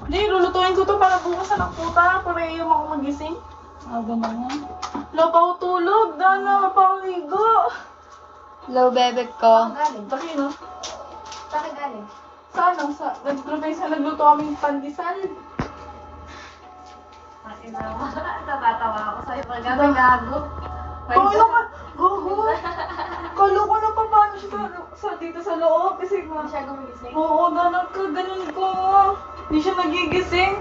Hindi, lulutuin ko to para bukas na puta. Para yung ako magising. Aga na nga. Wala pa ako tulog. Dana, pa ako ligo. Hello, bebek ko. Galing. Laki, no? Saan ka galing? Nagluto kaming pandesal. Natatawa ako sa'yo pag gabi gago. Paano ka? Gogo. Kalo ko na pa paano siya dito sa loob. Kasi Hindi siya gumising. oo, Dana, ganun ko. Hindi siya nagigising.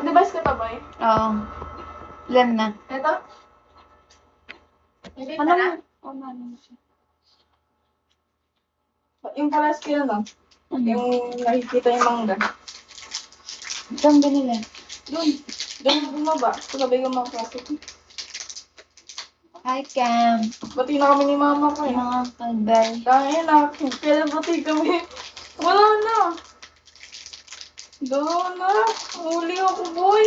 Device ka tabay? Oo. Ilan na? Ito? Hindi Ano? tara. Ano siya? Yung pares kaya lang. Ano? Yung nakikita yung mangga. Saan binili? Doon bumaba. Sabay yung mga plastic. Hi, Cam. Bati na kami ni mama ko eh. Mga kalbay. Dahil na, kailan bati kami. Wala na. Doon na. Huli ako, boy.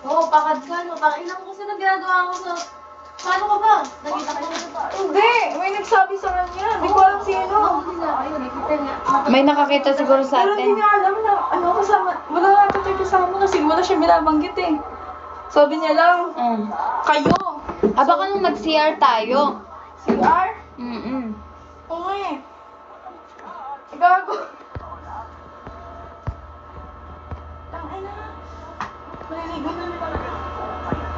Oo, pakad ka. No? Ina mo kasi nagagawa ko sa... Paano ka ba? Nakita ko na ba? Hindi. May nagsabi sa kanya. Hindi ko alam sino. Ayun, nakita niya. May nakakita siguro sa Pero hindi atin. niya alam na ano kasama. Wala na ito tayo kasama kasi wala siya binabanggit eh. Sabi niya lang, kayo. Baka nung nag-CR tayo. CR? Oo eh. Gago. Tangay na. Maliligo na ni talaga.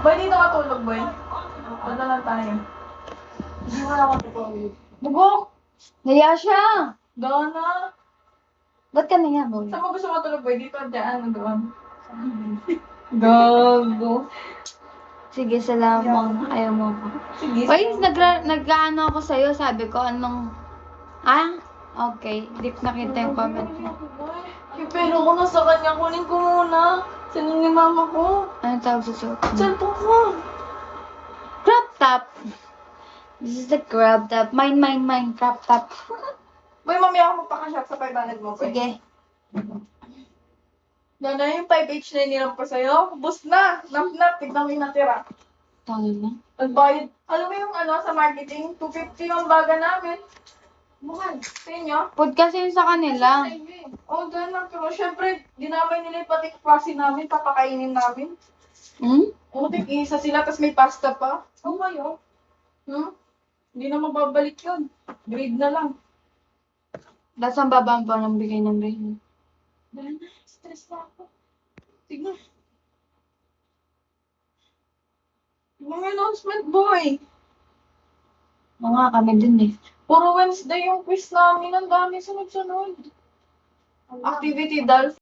Boy, dito ka tulog, boy. Wala lang tayo. Hindi mo lang matutulog. Bugok! Naya siya. Donna! Ba't ka naya, boy? Saan mo gusto matulog, boy? Dito, dyan, doon. Gago. Sige, salamat. Ayaw mo ako. Sige. Uy, nag-ano ako sa'yo. Sabi ko, anong... Okay. Di ko nakita yung comment mo. Pero ko na sa kanya, kunin ko muna. Sino ni mama ko? Ano tawag sa suot mo? Cellphone ko. Crop top. This is the crop top. Mine, crop top. Boy, mamaya ako magpaka-shot sa 500 mo, boy. Sige. Donna, yung 5H na iniram ko sa'yo, bus na. Nap-nap, tignan mo yung natira. Tangin na. Nagbayad. Alam mo yung ano sa marketing? 250 yung baga namin. Mahal. Sa inyo? Food kasi yun sa kanila. Oo, doon lang. Pero syempre, dinamay nila yung pati klase namin, papakainin namin. Oo, tig-isa sila, tapos may pasta pa. Oo, kayo. Hindi na mababalik yun. Grade na lang. Tapos ang babang pa ng bigay ng Ray. Dahil na, stress na ako. Tignan. Yung announcement, boy. Oo nga, kami din eh. Puro Wednesday yung quiz namin. Ang dami sunod-sunod. Activity, Dolphin.